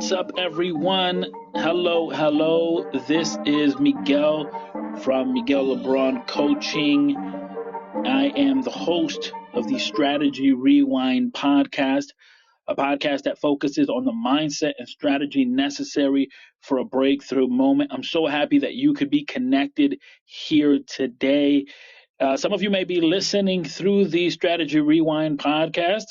What's up, everyone? Hello. This is Miguel from Miguel Lebron Coaching. I am the host of the Strategy Rewind podcast, a podcast that focuses on the mindset and strategy necessary for a breakthrough moment. I'm so happy that you could be connected here today. Some of you may be listening through the Strategy Rewind podcast.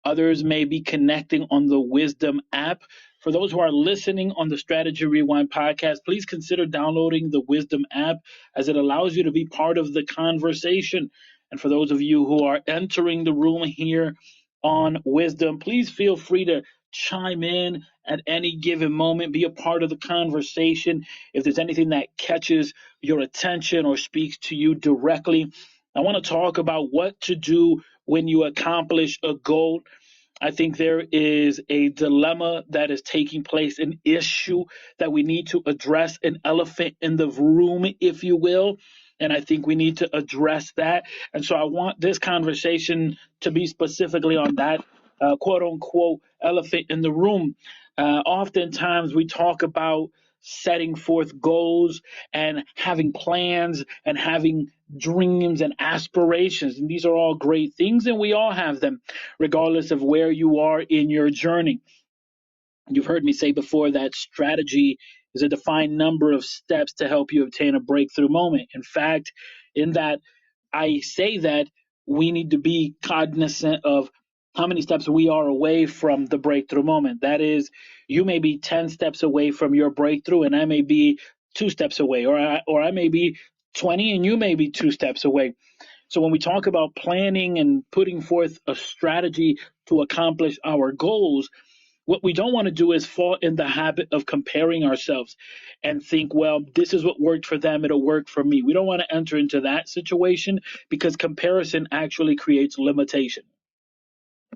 Others may be connecting on the Wisdom app. For those who are listening on the Strategy Rewind podcast, please consider downloading the Wisdom app as it allows you to be part of the conversation. And for those of you who are entering the room here on Wisdom, please feel free to chime in at any given moment, be a part of the conversation. If there's anything that catches your attention or speaks to you directly, I want to talk about what to do when you accomplish a goal. I think there is a dilemma that is taking place, an issue that we need to address, an elephant in the room, if you will. And I think we need to address that. And so I want this conversation to be specifically on that quote unquote elephant in the room. Oftentimes we talk about setting forth goals and having plans and having dreams and aspirations. And these are all great things, and we all have them, regardless of where you are in your journey. You've heard me say before that strategy is a defined number of steps to help you obtain a breakthrough moment. In fact, in that I say that we need to be cognizant of how many steps we are away from the breakthrough moment. That is, you may be 10 steps away from your breakthrough, and I may be 2 steps away, or I may be 20 and you may be 2 steps away. So when we talk about planning and putting forth a strategy to accomplish our goals, what we don't want to do is fall in the habit of comparing ourselves and think, well, this is what worked for them, it'll work for me. We don't want to enter into that situation because comparison actually creates limitation.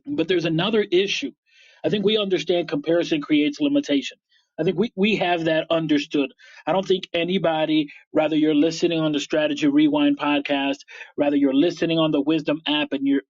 But there's another issue. I think we understand comparison creates limitation. I think we have that understood. I don't think anybody, rather you're listening on the Strategy Rewind podcast, rather you're listening on the Wisdom app and you're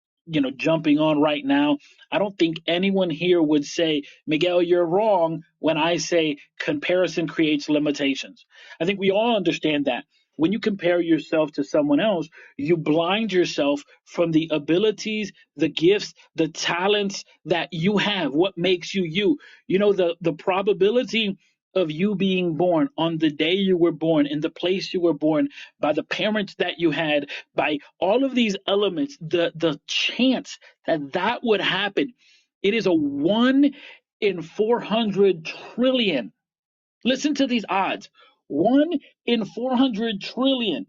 jumping on right now, I don't think anyone here would say, Miguel, you're wrong when I say comparison creates limitations. I think we all understand that. When you compare yourself to someone else, you blind yourself from the abilities, the gifts, the talents that you have, what makes you you. The probability of you being born on the day you were born, in the place you were born, by the parents that you had, by all of these elements, the chance that would happen, it is a 1 in 400 trillion. Listen to these odds. 1 in 400 trillion.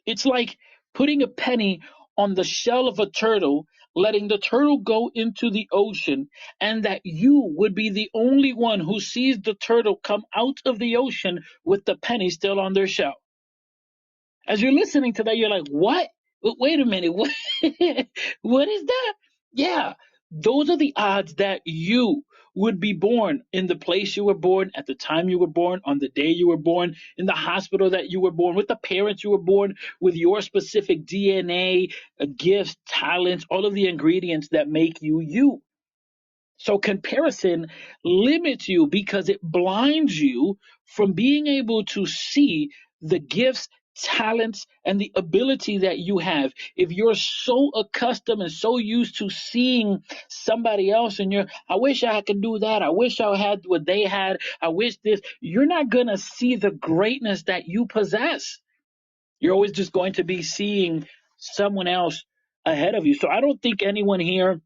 It's like putting a penny on the shell of a turtle, letting the turtle go into the ocean, and that you would be the only one who sees the turtle come out of the ocean with the penny still on their shell. As you're listening to that, you're like, what? Wait a minute. What, what is that? Yeah, those are the odds that you would be born in the place you were born, at the time you were born, on the day you were born, in the hospital that you were born, with the parents you were born, with your specific DNA, gifts, talents, all of the ingredients that make you you. So comparison limits you because it blinds you from being able to see the gifts, talents, and the ability that you have. If you're so accustomed and so used to seeing somebody else and I wish I could do that, I wish I had what they had, I wish this, you're not going to see the greatness that you possess. You're always just going to be seeing someone else ahead of you. So I don't think anyone here,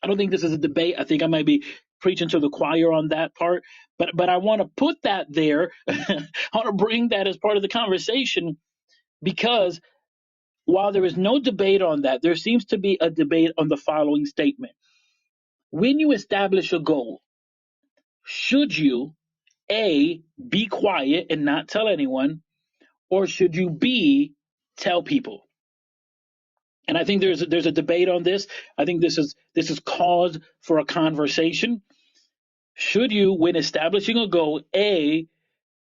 I don't think this is a debate. I think I might be preaching to the choir on that part, but I want to put that there. I want to bring that as part of the conversation because while there is no debate on that, there seems to be a debate on the following statement. When you establish a goal, should you A, be quiet and not tell anyone, or should you B, tell people? And I think there's a debate on this. I think this is cause for a conversation. Should you, when establishing a goal, A,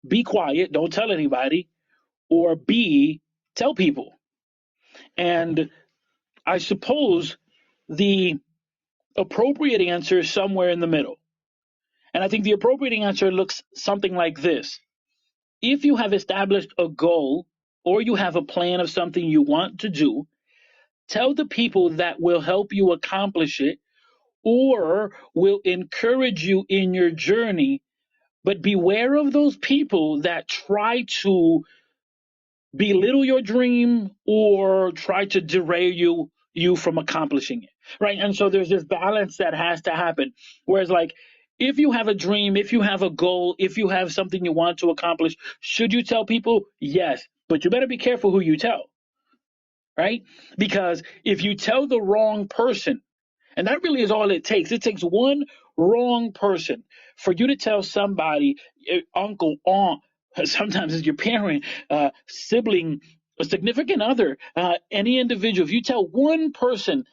be quiet, don't tell anybody, or B, tell people? And I suppose the appropriate answer is somewhere in the middle. And I think the appropriate answer looks something like this. If you have established a goal or you have a plan of something you want to do, tell the people that will help you accomplish it or will encourage you in your journey. But beware of those people that try to belittle your dream or try to derail you from accomplishing it, right? And so there's this balance that has to happen. Whereas, like, if you have a dream, if you have a goal, if you have something you want to accomplish, should you tell people? Yes, but you better be careful who you tell, right? Because if you tell the wrong person, and that really is all it takes. It takes one wrong person for you to tell somebody, uncle, aunt, sometimes it's your parent, sibling, a significant other, any individual. If you tell one person,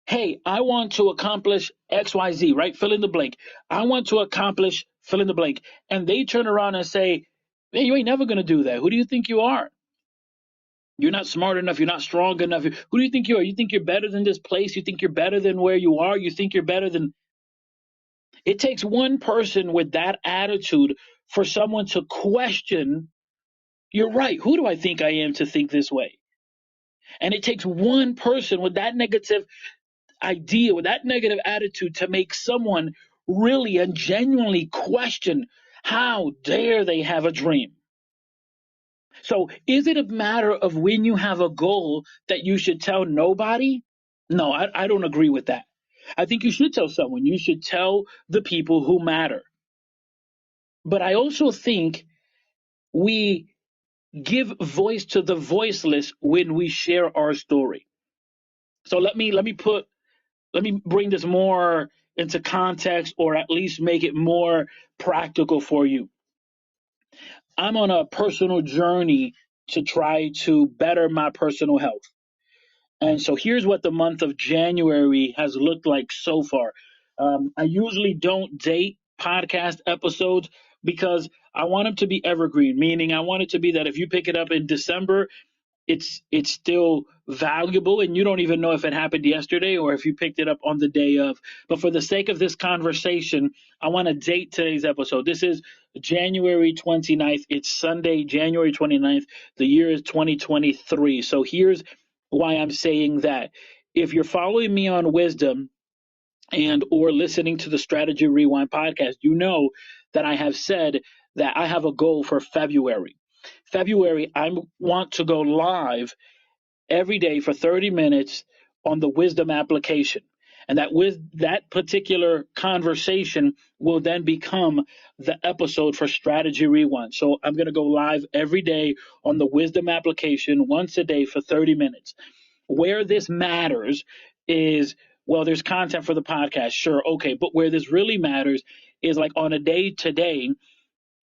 hey, I want to accomplish XYZ, right? Fill in the blank. I want to accomplish, fill in the blank. And they turn around and say, hey, you ain't never going to do that. Who do you think you are? You're not smart enough. You're not strong enough. Who do you think you are? You think you're better than this place? You think you're better than where you are? You think you're better than. It takes one person with that attitude for someone to question, you're right. Who do I think I am to think this way? And it takes one person with that negative idea, with that negative attitude to make someone really and genuinely question, how dare they have a dream? So is it a matter of when you have a goal that you should tell nobody? No, I don't agree with that. I think you should tell someone. You should tell the people who matter. But I also think we give voice to the voiceless when we share our story. So let me bring this more into context, or at least make it more practical for you. I'm on a personal journey to try to better my personal health. And so here's what the month of January has looked like so far. I usually don't date podcast episodes because I want them to be evergreen, meaning I want it to be that if you pick it up in December, it's still valuable and you don't even know if it happened yesterday or if you picked it up on the day of. But for the sake of this conversation, I want to date today's episode. This is January 29th. It's Sunday, January 29th. The year is 2023. So here's why I'm saying that. If you're following me on Wisdom and or listening to the Strategy Rewind podcast, you know that I have said that I have a goal for February. February, I want to go live every day for 30 minutes on the Wisdom application. And that particular conversation will then become the episode for Strategy Rewind. So I'm going to go live every day on the Wisdom application once a day for 30 minutes. Where this matters is, well, there's content for the podcast, sure, okay, but where this really matters is like on a day to day.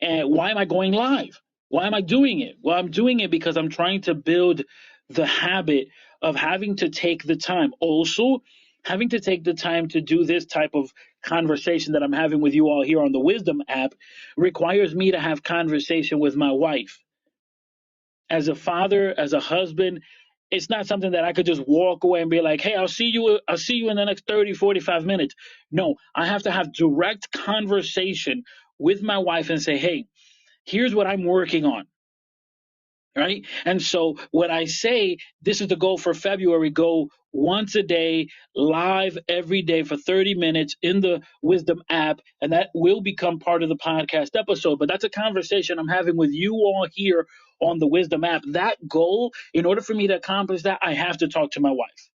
And why am I going live? Why am I doing it? Well, I'm doing it because I'm trying to build the habit of having to take the time. Also, having to take the time to do this type of conversation that I'm having with you all here on the Wisdom app requires me to have conversation with my wife. As a father, as a husband, it's not something that I could just walk away and be like, hey, I'll see you in the next 30, 45 minutes. No, I have to have direct conversation with my wife and say, hey, here's what I'm working on. Right. And so when I say this is the goal for February, go once a day, live every day for 30 minutes in the Wisdom app. And that will become part of the podcast episode. But that's a conversation I'm having with you all here on the Wisdom app. That goal, in order for me to accomplish that, I have to talk to my wife.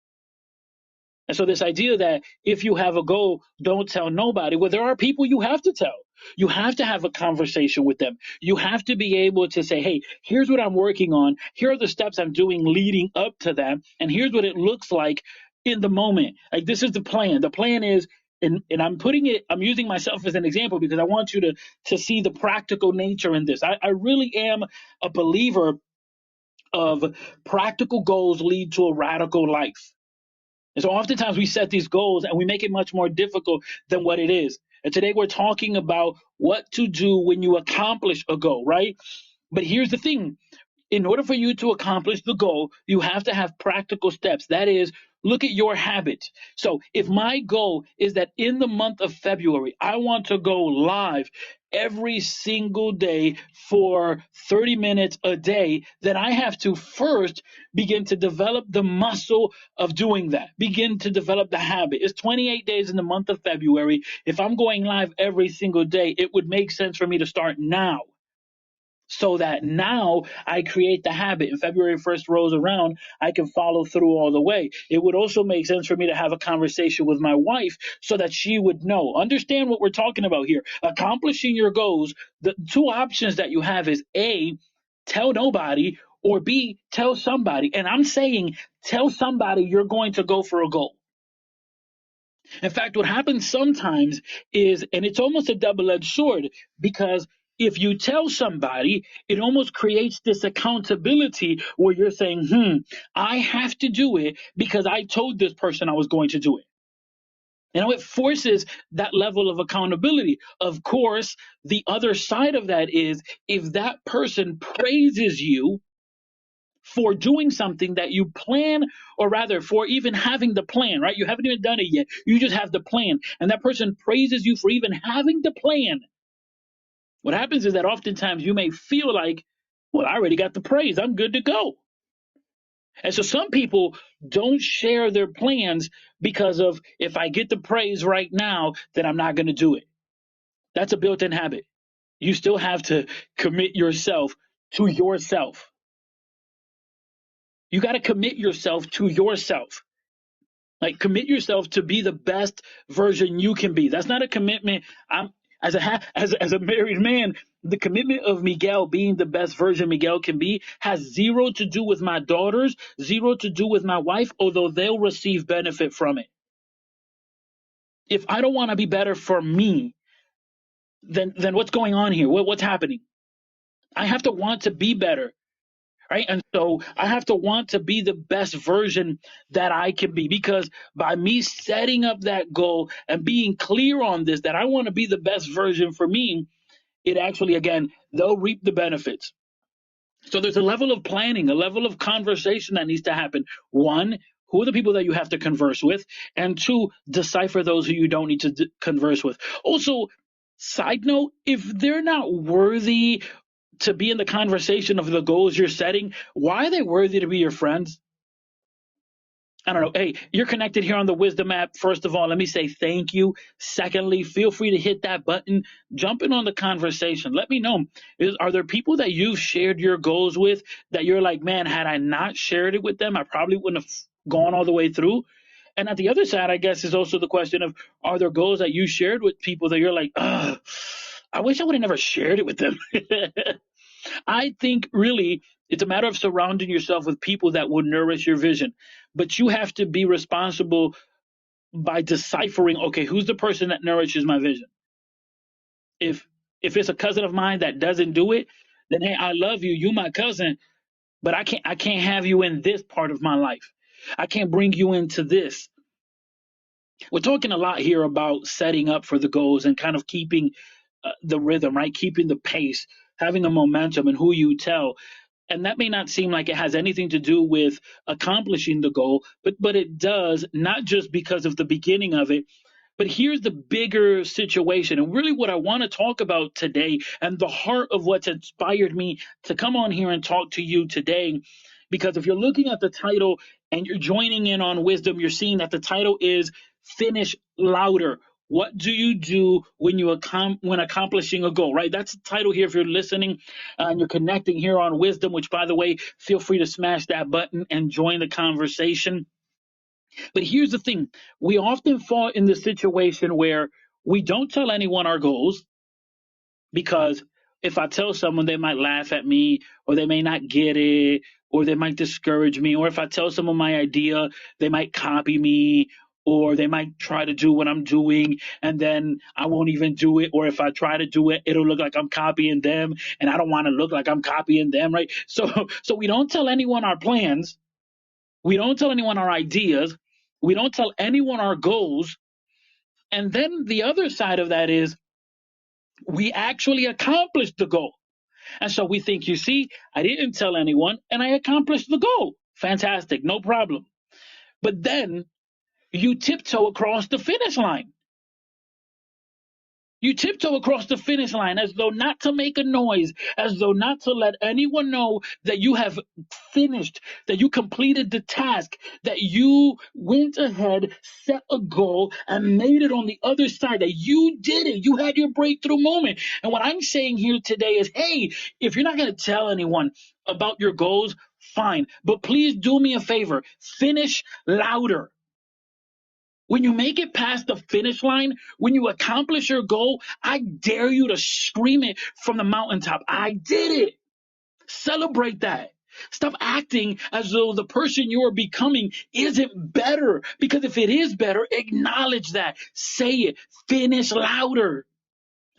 And so this idea that if you have a goal, don't tell nobody. Well, there are people you have to tell. You have to have a conversation with them. You have to be able to say, hey, here's what I'm working on. Here are the steps I'm doing leading up to that. And here's what it looks like in the moment. Like, this is the plan. The plan is, and I'm using myself as an example because I want you to see the practical nature in this. I really am a believer of practical goals lead to a radical life. And so oftentimes we set these goals and we make it much more difficult than what it is. And today we're talking about what to do when you accomplish a goal, right? But here's the thing. In order for you to accomplish the goal, you have to have practical steps. That is, Look at your habits. So if my goal is that in the month of February, I want to go live every single day for 30 minutes a day, then I have to first begin to develop the muscle of doing that, begin to develop the habit. It's 28 days in the month of February. If I'm going live every single day, it would make sense for me to start now, so that now I create the habit and February 1st rolls around, I can follow through all the way. It would also make sense for me to have a conversation with my wife so that she would know. Understand what we're talking about here. Accomplishing your goals, the two options that you have is A, tell nobody, or B, tell somebody. And I'm saying tell somebody you're going to go for a goal. In fact, what happens sometimes is, and it's almost a double edged sword, because if you tell somebody, it almost creates this accountability where you're saying, I have to do it because I told this person I was going to do it. It forces that level of accountability. Of course, the other side of that is if that person praises you for doing something that you plan, or rather for even having the plan, right? You haven't even done it yet. You just have the plan. And that person praises you for even having the plan. What happens is that oftentimes you may feel like, well, I already got the praise. I'm good to go. And so some people don't share their plans because of, if I get the praise right now, then I'm not going to do it. That's a built in habit. You still have to commit yourself to yourself. You got to commit yourself to yourself. Like, commit yourself to be the best version you can be. That's not a commitment. I'm as a married man, the commitment of Miguel being the best version Miguel can be has zero to do with my daughters, zero to do with my wife, although they'll receive benefit from it. If I don't want to be better for me, then what's going on here? What's happening? I have to want to be better. Right. And so I have to want to be the best version that I can be, because by me setting up that goal and being clear on this, that I want to be the best version for me, it actually, again, they'll reap the benefits. So there's a level of planning, a level of conversation that needs to happen. One, who are the people that you have to converse with? And two, decipher those who you don't need to converse with. Also, side note, if they're not worthy to be in the conversation of the goals you're setting, why are they worthy to be your friends? I don't know. Hey, you're connected here on the Wisdom app. First of all, let me say thank you. Secondly, feel free to hit that button. Jump in on the conversation. Let me know. Are there people that you've shared your goals with that you're like, man, had I not shared it with them, I probably wouldn't have gone all the way through? And at the other side, I guess, is also the question of, are there goals that you shared with people that you're like, I wish I would have never shared it with them? I think really it's a matter of surrounding yourself with people that will nourish your vision. But you have to be responsible by deciphering, okay, who's the person that nourishes my vision? If it's a cousin of mine that doesn't do it, then hey, I love you, you my cousin, but I can't have you in this part of my life. I can't bring you into this. We're talking a lot here about setting up for the goals and kind of keeping the rhythm, right? Keeping the pace, having the momentum, and who you tell. And that may not seem like it has anything to do with accomplishing the goal, but it does, not just because of the beginning of it. But here's the bigger situation, and really what I want to talk about today, and the heart of what's inspired me to come on here and talk to you today. Because if you're looking at the title and you're joining in on wisdom, you're seeing that the title is Finish Louder. What do you do when when accomplishing a goal, right? That's the title here if you're listening and you're connecting here on Wisdom, which, by the way, feel free to smash that button and join the conversation. But here's the thing. We often fall in the situation where we don't tell anyone our goals, because if I tell someone, they might laugh at me, or they may not get it, or they might discourage me. Or if I tell someone my idea, they might copy me, or they might try to do what I'm doing, and then I won't even do it. Or if I try to do it, it'll look like I'm copying them, and I don't want to look like I'm copying them, right? So we don't tell anyone our plans. We don't tell anyone our ideas. We don't tell anyone our goals. And then the other side of that is we actually accomplished the goal. And so we think, you see, I didn't tell anyone and I accomplished the goal. Fantastic, no problem. But then you tiptoe across the finish line. You tiptoe across the finish line as though not to make a noise, as though not to let anyone know that you have finished, that you completed the task, that you went ahead, set a goal, and made it on the other side, that you did it. You had your breakthrough moment. And what I'm saying here today is, hey, if you're not going to tell anyone about your goals, fine. But please do me a favor, finish louder. When you make it past the finish line, when you accomplish your goal, I dare you to scream it from the mountaintop. I did it. Celebrate that. Stop acting as though the person you are becoming isn't better. Because if it is better, acknowledge that. Say it. Finish louder.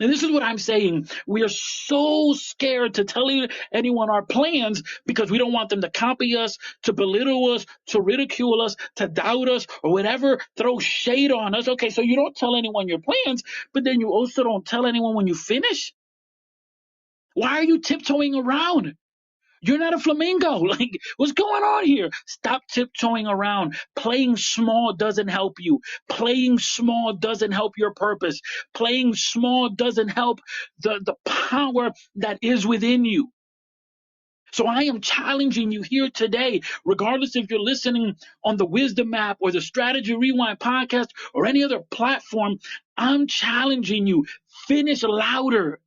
And this is what I'm saying. We are so scared to tell anyone our plans because we don't want them to copy us, to belittle us, to ridicule us, to doubt us, or whatever, throw shade on us. Okay, so you don't tell anyone your plans, but then you also don't tell anyone when you finish? Why are you tiptoeing around? You're not a flamingo. Like, what's going on here? Stop tiptoeing around. Playing small doesn't help you. Playing small doesn't help your purpose. Playing small doesn't help the power that is within you. So I am challenging you here today, regardless if you're listening on the Wisdom app or the Strategy Rewind podcast or any other platform, I'm challenging you. Finish louder.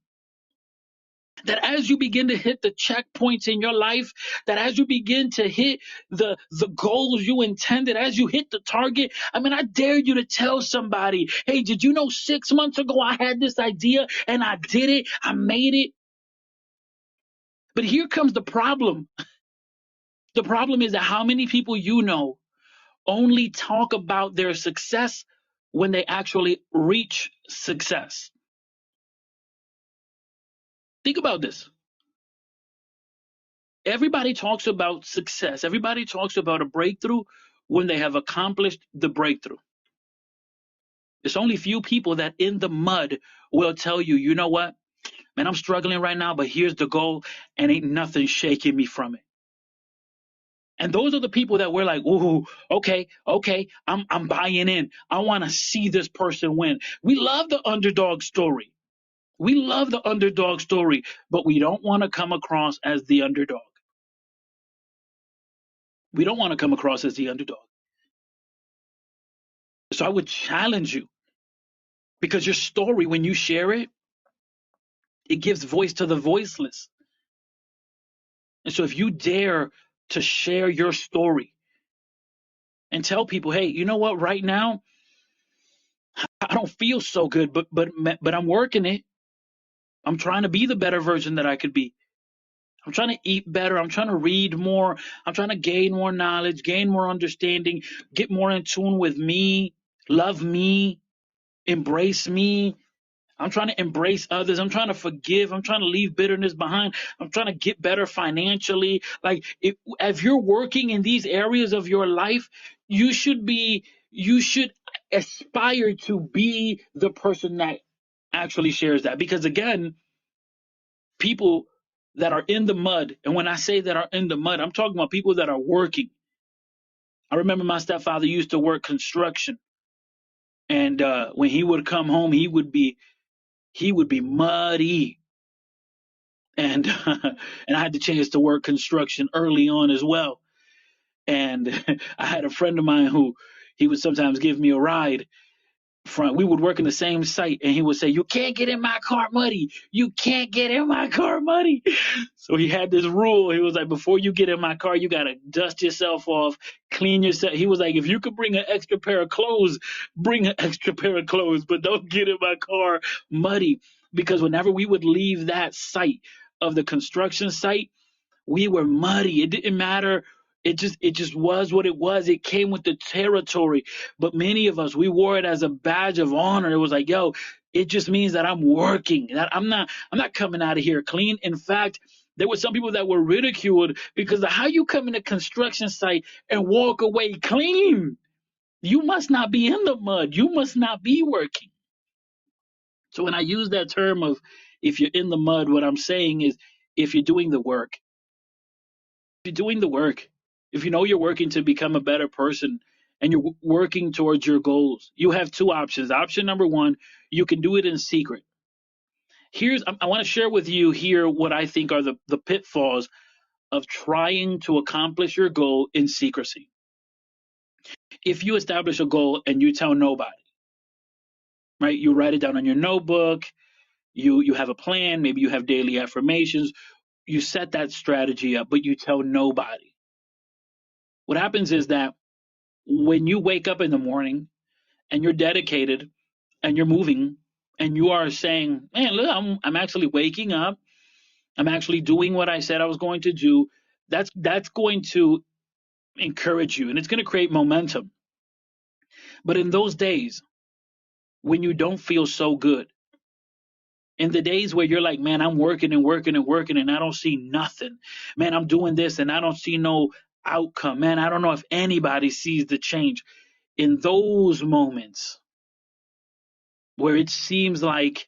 That as you begin to hit the checkpoints in your life, that as you begin to hit the goals you intended, as you hit the target, I mean, I dare you to tell somebody, hey, did you know 6 months ago I had this idea and I did it, I made it? But here comes the problem. The problem is that how many people you know only talk about their success when they actually reach success. Think about this. Everybody talks about success. Everybody talks about a breakthrough when they have accomplished the breakthrough. There's only few people that in the mud will tell you, you know what, man, I'm struggling right now, but here's the goal and ain't nothing shaking me from it. And those are the people that we're like, ooh, okay, I'm buying in. I want to see this person win. We love the underdog story. We love the underdog story, but we don't want to come across as the underdog. We don't want to come across as the underdog. So I would challenge you because your story, when you share it, it gives voice to the voiceless. And so if you dare to share your story and tell people, hey, you know what, right now, I don't feel so good, but I'm working it. I'm trying to be the better version that I could be. I'm trying to eat better. I'm trying to read more. I'm trying to gain more knowledge, gain more understanding, get more in tune with me, love me, embrace me. I'm trying to embrace others. I'm trying to forgive. I'm trying to leave bitterness behind. I'm trying to get better financially. Like if you're working in these areas of your life, you should aspire to be the person that actually shares that. Because again, people that are in the mud, and when I say that are in the mud, I'm talking about people that are working. I remember my stepfather used to work construction, and when he would come home, he would be muddy, and and I had the chance to work construction early on as well. And I had a friend of mine who he would sometimes give me a ride. We would work in the same site, and he would say, "You can't get in my car muddy. You can't get in my car muddy." So he had this rule. He was like, "Before you get in my car, you gotta dust yourself off, clean yourself." He was like, "If you could bring an extra pair of clothes, bring an extra pair of clothes, but don't get in my car muddy." Because whenever we would leave that site of the construction site, we were muddy. It didn't matter. It just was what it was. It came with the territory. But many of us, we wore it as a badge of honor. It was like, yo, it just means that I'm working. That I'm not coming out of here clean. In fact, there were some people that were ridiculed because of how you come in a construction site and walk away clean. You must not be in the mud. You must not be working. So when I use that term of if you're in the mud, what I'm saying is if you're doing the work, you're doing the work, if you know you're working to become a better person and you're working towards your goals, you have two options. Option number one, you can do it in secret. I want to share with you here what I think are the pitfalls of trying to accomplish your goal in secrecy. If you establish a goal and you tell nobody, right? You write it down on your notebook, you have a plan, maybe you have daily affirmations, you set that strategy up, but you tell nobody. What happens is that when you wake up in the morning and you're dedicated and you're moving and you are saying, man, look, I'm actually waking up, I'm actually doing what I said I was going to do, that's going to encourage you and it's going to create momentum. But in those days when you don't feel so good, in the days where you're like, man, I'm working and working and working and I don't see nothing, man, I'm doing this and I don't see no outcome, man, I don't know if anybody sees the change. In those moments where it seems like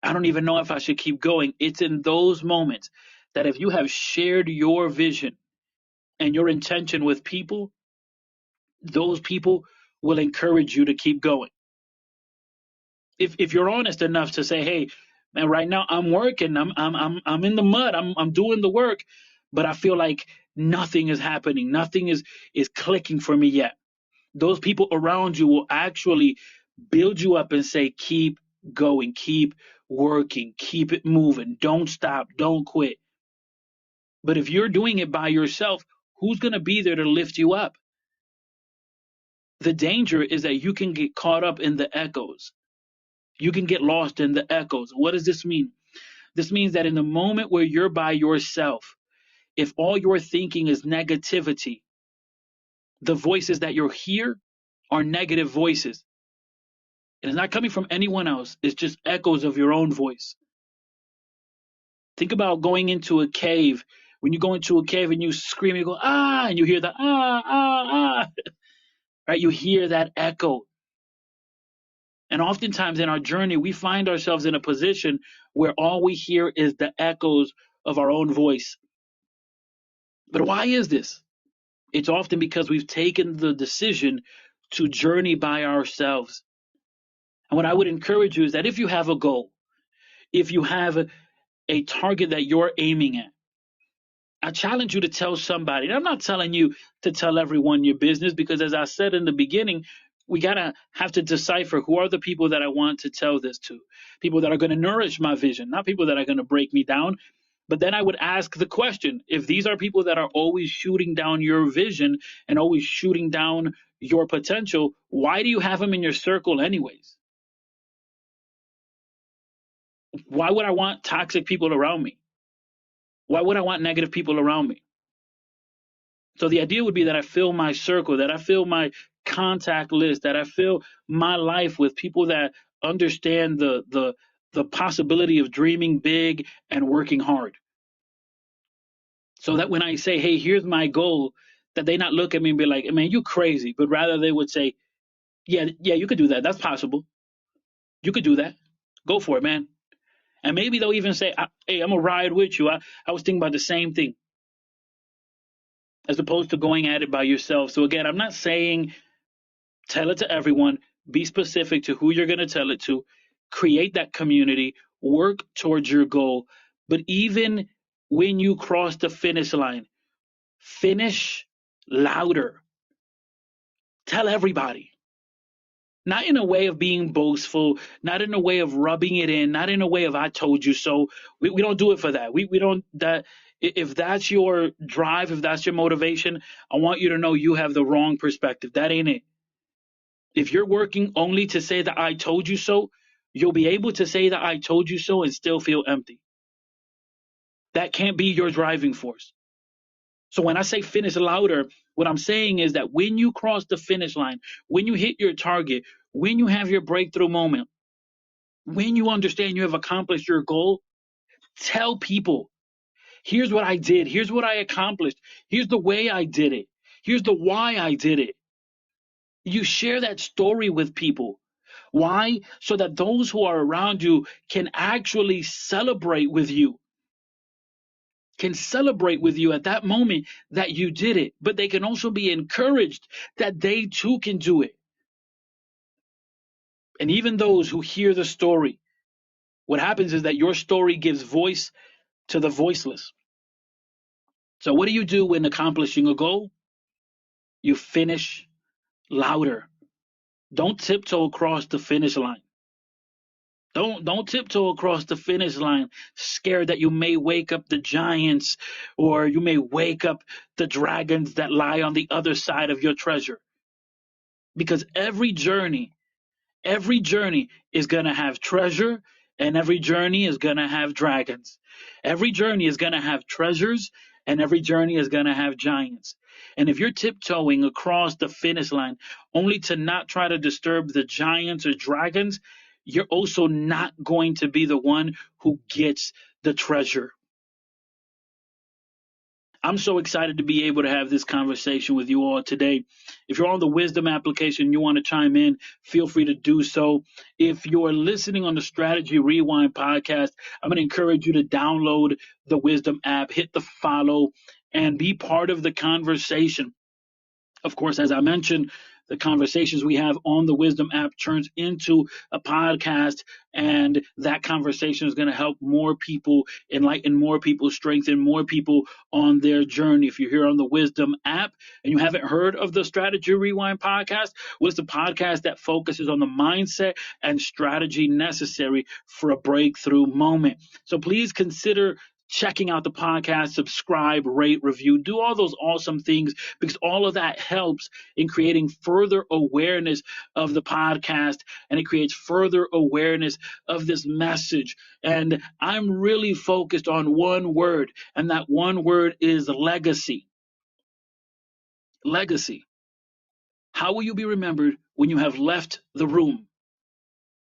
I don't even know if I should keep going, it's in those moments that if you have shared your vision and your intention with people, those people will encourage you to keep going. If you're honest enough to say, hey, man, right now I'm working, I'm in the mud, I'm doing the work, but I feel like nothing is happening, nothing is clicking for me yet. Those people around you will actually build you up and say, keep going, keep working, keep it moving, don't stop, don't quit. But if you're doing it by yourself, who's going to be there to lift you up? The danger is that you can get caught up in the echoes. You can get lost in the echoes. What does this mean? This means that in the moment where you're by yourself, if all you're thinking is negativity, the voices that you're hear are negative voices. It is not coming from anyone else. It's just echoes of your own voice. Think about going into a cave. When you go into a cave and you scream, you go, ah, and you hear the ah, right? You hear that echo. And oftentimes in our journey, we find ourselves in a position where all we hear is the echoes of our own voice. But why is this? It's often because we've taken the decision to journey by ourselves. And what I would encourage you is that if you have a goal, if you have a target that you're aiming at, I challenge you to tell somebody. And I'm not telling you to tell everyone your business because, as I said in the beginning, we gotta have to decipher who are the people that I want to tell this to. People that are going to nourish my vision, not people that are going to break me down. But then I would ask the question, if these are people that are always shooting down your vision and always shooting down your potential, why do you have them in your circle anyways? Why would I want toxic people around me? Why would I want negative people around me? So the idea would be that I fill my circle, that I fill my contact list, that I fill my life with people that understand the possibility of dreaming big and working hard. So that when I say, hey, here's my goal, that they not look at me and be like, man, you crazy, but rather they would say, yeah, you could do that. That's possible. You could do that. Go for it, man. And maybe they'll even say, hey, I'm gonna ride with you. I was thinking about the same thing, as opposed to going at it by yourself. So again, I'm not saying tell it to everyone, be specific to who you're going to tell it to, create that community, work towards your goal. But even when you cross the finish line, finish louder. Tell everybody. Not in a way of being boastful, not in a way of rubbing it in, not in a way of I told you so. We don't do it for that. We don't that if that's your drive, if that's your motivation, I want you to know you have the wrong perspective. That ain't it. If you're working only to say that I told you so, you'll be able to say that I told you so and still feel empty. That can't be your driving force. So when I say finish louder, what I'm saying is that when you cross the finish line, when you hit your target, when you have your breakthrough moment, when you understand you have accomplished your goal, tell people, here's what I did, here's what I accomplished, here's the way I did it, here's the why I did it. You share that story with people. Why? So that those who are around you can actually celebrate with you. can celebrate with you at that moment that you did it, but they can also be encouraged that they too can do it. And even those who hear the story, what happens is that your story gives voice to the voiceless. So, what do you do when accomplishing a goal? You finish louder. Don't tiptoe across the finish line. Don't tiptoe across the finish line, scared that you may wake up the giants or you may wake up the dragons that lie on the other side of your treasure. Because every journey is going to have treasure, and every journey is going to have dragons. Every journey is going to have treasures, and every journey is going to have giants. And if you're tiptoeing across the finish line only to not try to disturb the giants or dragons, you're also not going to be the one who gets the treasure. I'm so excited to be able to have this conversation with you all today. If you're on the Wisdom application and you want to chime in, feel free to do so. If you're listening on the Strategy Rewind podcast, I'm going to encourage you to download the Wisdom app, hit the follow, and be part of the conversation. Of course, as I mentioned, the conversations we have on the Wisdom app turns into a podcast, and that conversation is going to help more people, enlighten more people, strengthen more people on their journey. If you're here on the Wisdom app and you haven't heard of the Strategy Rewind podcast, well, it's a podcast that focuses on the mindset and strategy necessary for a breakthrough moment. So please consider checking out the podcast, subscribe, rate, review, do all those awesome things, because all of that helps in creating further awareness of the podcast, and it creates further awareness of this message. And I'm really focused on one word, and that one word is legacy. Legacy. How will you be remembered when you have left the room?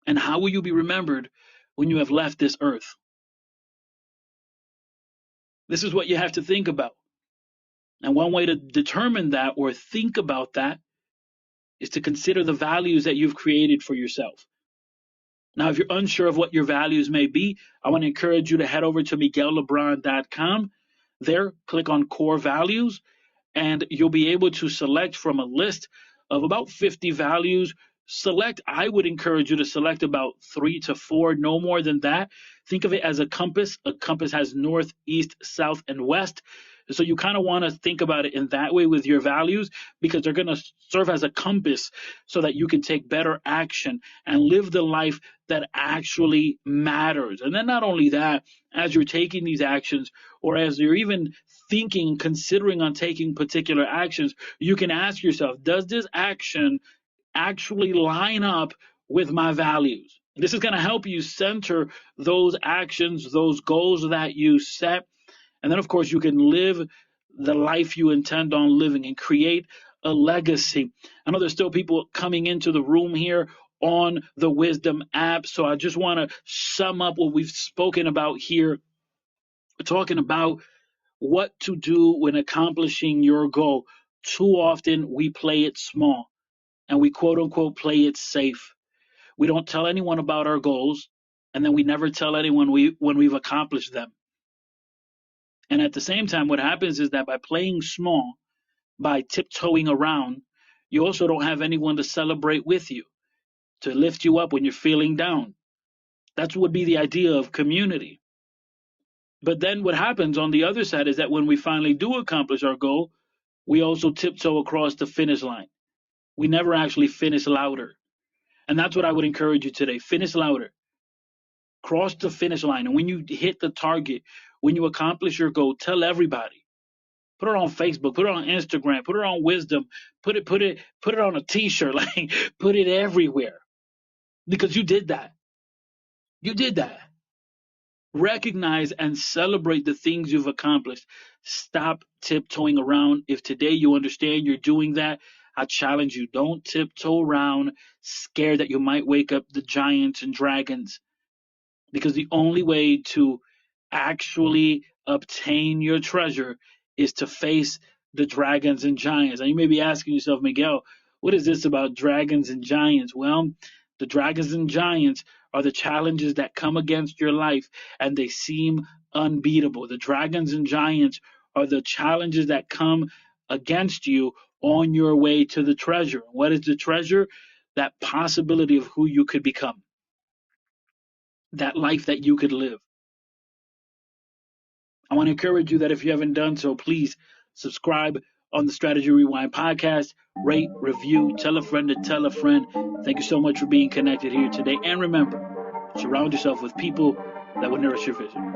And how will you be remembered when you have left this earth? This is what you have to think about. And one way to determine that or think about that is to consider the values that you've created for yourself. Now, if you're unsure of what your values may be, I want to encourage you to head over to miguellebron.com. There, click on Core Values, and you'll be able to select from a list of about 50 values. I would encourage you to select about 3 to 4, no more than that. Think of it as a compass. A compass has north, east, south, and west. So you kind of want to think about it in that way with your values, because they're going to serve as a compass so that you can take better action and live the life that actually matters. And then not only that, as you're taking these actions, or as you're even thinking, considering on taking particular actions, you can ask yourself, does this action actually line up with my values? This is going to help you center those actions, those goals that you set. And then, of course, you can live the life you intend on living and create a legacy. I know there's still people coming into the room here on the Wisdom app. So I just want to sum up what we've spoken about here. We're talking about what to do when accomplishing your goal. Too often we play it small and we quote unquote play it safe. We don't tell anyone about our goals, and then we never tell anyone when we've accomplished them. And at the same time, what happens is that by playing small, by tiptoeing around, you also don't have anyone to celebrate with you, to lift you up when you're feeling down. That would be the idea of community. But then what happens on the other side is that when we finally do accomplish our goal, we also tiptoe across the finish line. We never actually finish louder. And that's what I would encourage you today. Finish louder. Cross the finish line. And when you hit the target, when you accomplish your goal, tell everybody. Put it on Facebook, put it on Instagram, put it on Wisdom, put it on a t-shirt, like put it everywhere. Because you did that. You did that. Recognize and celebrate the things you've accomplished. Stop tiptoeing around. If today you understand you're doing that, I challenge you, don't tiptoe around scared that you might wake up the giants and dragons. Because the only way to actually obtain your treasure is to face the dragons and giants. And you may be asking yourself, Miguel, what is this about dragons and giants? Well, the dragons and giants are the challenges that come against your life and they seem unbeatable. The dragons and giants are the challenges that come against you on your way to the treasure. What is the treasure? That possibility of who you could become, that life that you could live. I want to encourage you that if you haven't done so, please subscribe on the Strategy Rewind podcast, rate, review, tell a friend to tell a friend. Thank you so much for being connected here today. And remember, surround yourself with people that will nourish your vision.